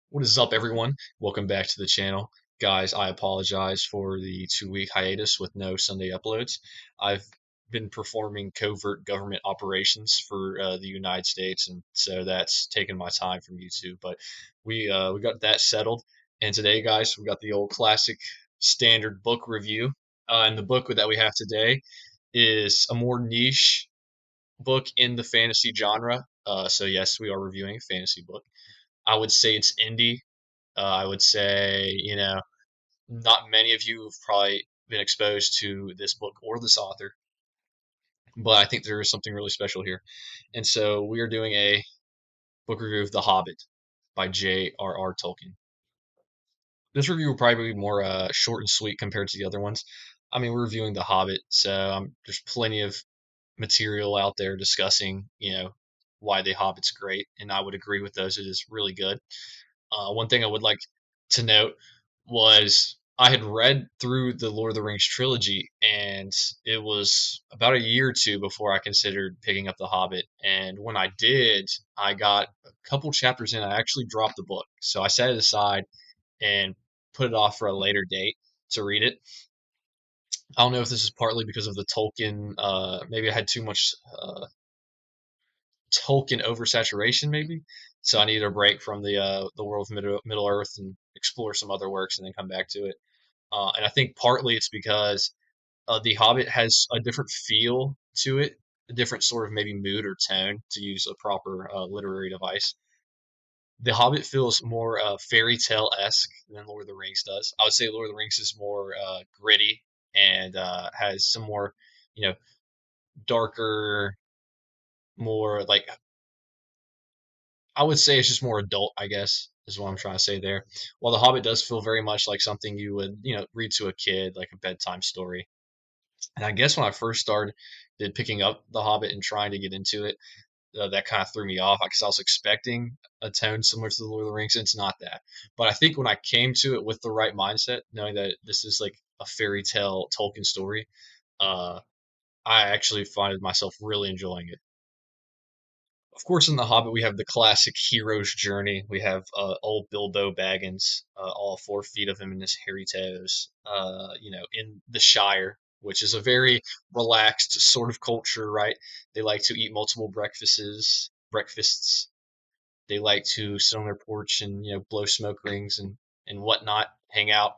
What is up, everyone? Welcome back to the channel. Guys, I apologize for the 2 week hiatus with no Sunday uploads. I've been performing covert government operations for the United States, and so that's taken my time from YouTube. But we got that settled, and today, guys, we got the old classic standard book review. And the book that we have today is a more niche book in the fantasy genre. So yes, we are reviewing a fantasy book. I would say it's indie. I would say, not many of you have probably been exposed to this book or this author, but I think there is something really special here. And so we are doing a book review of The Hobbit by J.R.R. Tolkien. This review will probably be more short and sweet compared to the other ones. I mean, we're reviewing The Hobbit, so there's plenty of material out there discussing, why The Hobbit's great, and I would agree with those. It is really good. One thing I would like to note was I had read through the Lord of the Rings trilogy, and it was about a year or two before I considered picking up The Hobbit. And when I did, I got a couple chapters in. I actually dropped the book, so I set it aside and put it off for a later date to read it. I don't know if this is partly because of the Tolkien. Maybe I had too much Tolkien oversaturation, maybe. So I needed a break from the world of Middle Earth and explore some other works and then come back to it. And I think partly it's because The Hobbit has a different feel to it, a different sort of maybe mood or tone, to use a proper literary device. The Hobbit feels more fairy tale esque than Lord of the Rings does. I would say Lord of the Rings is more gritty and has some more, you know, darker, more like I would say it's just more adult, I guess, is what I'm trying to say there. While The Hobbit does feel very much like something you would, read to a kid, like a bedtime story. And I guess when I first started picking up The Hobbit and trying to get into it, that kind of threw me off because I was expecting a tone similar to The Lord of the Rings. And it's not that. But I think when I came to it with the right mindset, knowing that this is like a fairy tale Tolkien story, uh, I actually find myself really enjoying it. Of course, in The Hobbit, we have the classic hero's journey. We have old Bilbo Baggins, all 4 feet of him in his hairy toes, in the Shire, which is a very relaxed sort of culture, right? They like to eat multiple breakfasts. They like to sit on their porch and, blow smoke rings and whatnot, hang out,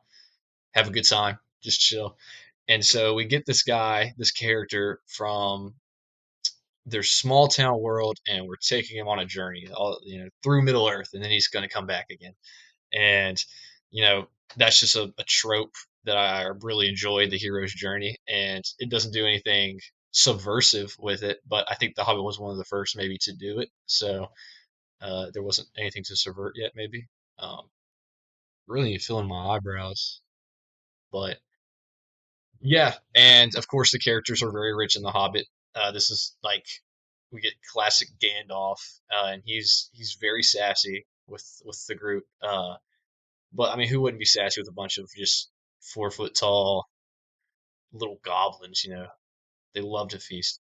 have a good time, just chill. And so we get this character from their small town world, and we're taking him on a journey, through Middle Earth, and then he's going to come back again. And you know, that's just a trope that I really enjoyed, the hero's journey, and it doesn't do anything subversive with it. But I think The Hobbit was one of the first maybe to do it, so there wasn't anything to subvert yet, maybe. Um, Really feeling my eyebrows, but yeah, and of course the characters are very rich in The Hobbit. This is like we get classic Gandalf, and he's very sassy with the group. But I mean, who wouldn't be sassy with a bunch of just 4 foot tall little goblins? They love to feast.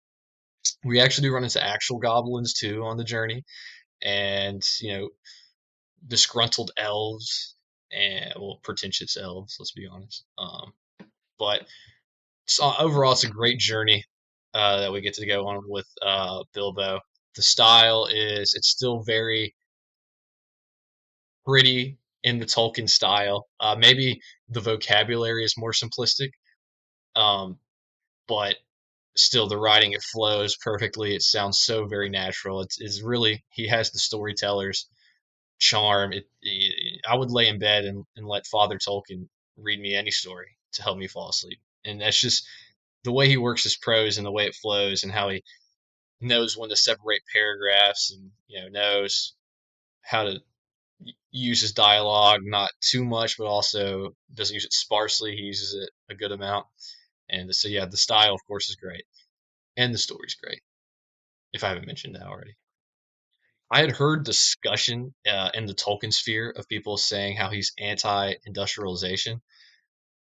We actually do run into actual goblins too on the journey, and disgruntled elves and well, pretentious elves. Let's be honest. But so overall, it's a great journey that we get to go on with Bilbo. The style is it's still very pretty in the Tolkien style. Maybe the vocabulary is more simplistic, um, but still the writing it flows perfectly. It sounds so very natural. It's really he has the storyteller's charm. I would lay in bed and let Father Tolkien read me any story to help me fall asleep, and that's just the way he works his prose and the way it flows and how he knows when to separate paragraphs and knows how to use his dialogue not too much, but also doesn't use it sparsely. He uses it a good amount, and so yeah, the style of course is great, and the story's great. If I haven't mentioned that already, I had heard discussion in the Tolkien sphere of people saying how he's anti-industrialization.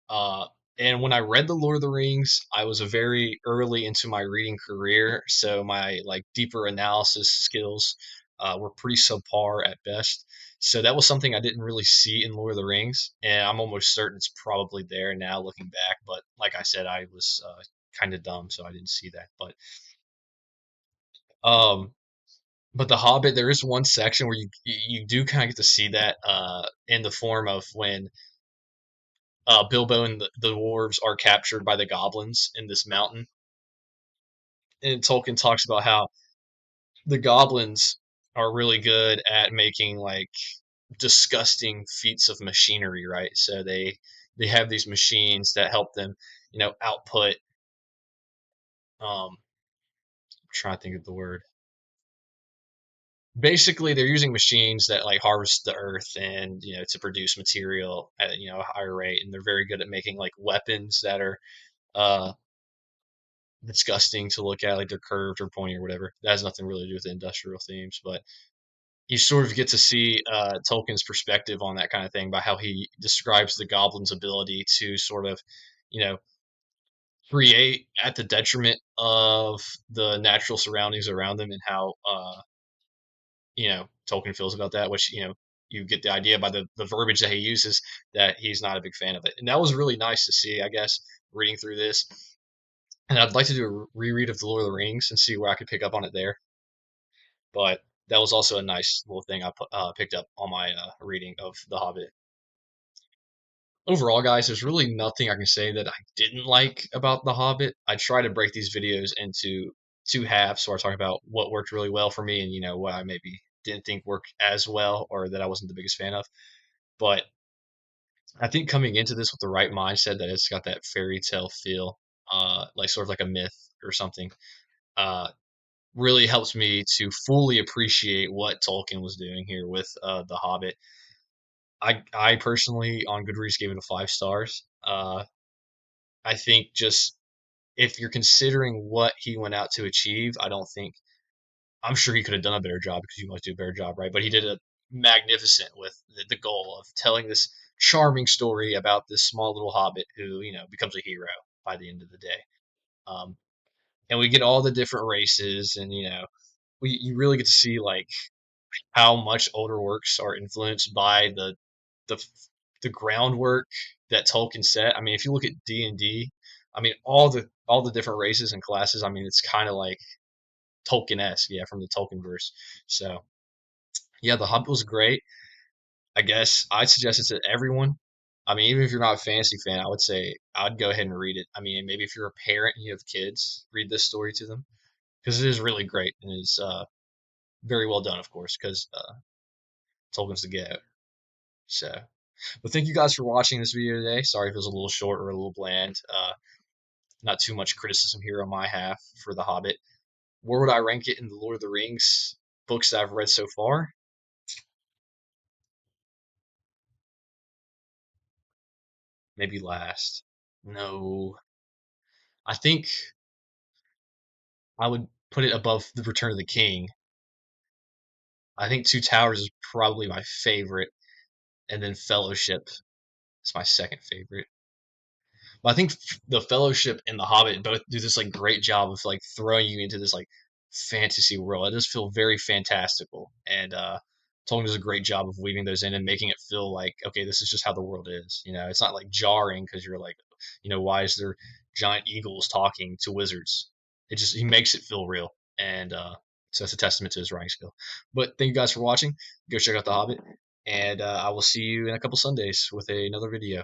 Uh, and when I read The Lord of the Rings, I was very early into my reading career, so my like deeper analysis skills were pretty subpar at best. So that was something I didn't really see in Lord of the Rings, and I'm almost certain it's probably there now looking back. But like I said, I was kind of dumb, so I didn't see that. Um, but the Hobbit, there is one section where you do kind of get to see that in the form of when Bilbo and the dwarves are captured by the goblins in this mountain, and Tolkien talks about how the goblins are really good at making like disgusting feats of machinery, right? So they have these machines that help them, output. I'm trying to think of the word. Basically, they're using machines that like harvest the earth and to produce material at a higher rate, and they're very good at making like weapons that are uh disgusting to look at, like they're curved or pointy or whatever. That has nothing really to do with the industrial themes, but you sort of get to see Tolkien's perspective on that kind of thing by how he describes the goblin's ability to sort of, you know, create at the detriment of the natural surroundings around them, and how Tolkien feels about that, which you get the idea by the verbiage that he uses that he's not a big fan of it, and that was really nice to see, I guess, reading through this. And I'd like to do a reread of the Lord of the Rings and see where I could pick up on it there. But that was also a nice little thing picked up on my reading of The Hobbit. Overall, guys, there's really nothing I can say that I didn't like about The Hobbit. I try to break these videos into two halves, where I talk about what worked really well for me and what I maybe didn't think worked as well or that I wasn't the biggest fan of. But I think coming into this with the right mindset, that it's got that fairy tale feel, like sort of like a myth or something, uh, really helps me to fully appreciate what Tolkien was doing here with The Hobbit. I personally on Goodreads gave it a 5 stars. I think just if you're considering what he went out to achieve, I don't think I'm sure he could have done a better job, because you must do a better job, right? But he did a magnificent with the goal of telling this charming story about this small little hobbit who becomes a hero by the end of the day. Um, and we get all the different races, and you really get to see like how much older works are influenced by the the groundwork that Tolkien set. I mean, if you look at D&D, I mean all the different races and classes. I mean, it's kind of like Tolkien-esque, yeah, from the Tolkien verse. So yeah, The Hobbit was great. I guess I'd suggest it to everyone. I mean, even if you're not a fantasy fan, I would say I'd go ahead and read it. I mean, maybe if you're a parent and you have kids, read this story to them, because it is really great, and it's very well done, of course, because Tolkien's the goat. So, but thank you guys for watching this video today. Sorry if it was a little short or a little bland. Not too much criticism here on my half for The Hobbit. Where would I rank it in the Lord of the Rings books that I've read so far? Maybe last. No, I think I would put it above The Return of the King. I think Two Towers is probably my favorite, and then Fellowship is my second favorite. But I think the Fellowship and the Hobbit both do this like great job of like throwing you into this like fantasy world. It does feel very fantastical, and Tolkien does a great job of weaving those in and making it feel like, okay, this is just how the world is. It's not like jarring, because you're like, why is there giant eagles talking to wizards? He makes it feel real, and so that's a testament to his writing skill. But thank you guys for watching. Go check out The Hobbit, and I will see you in a couple Sundays with another video.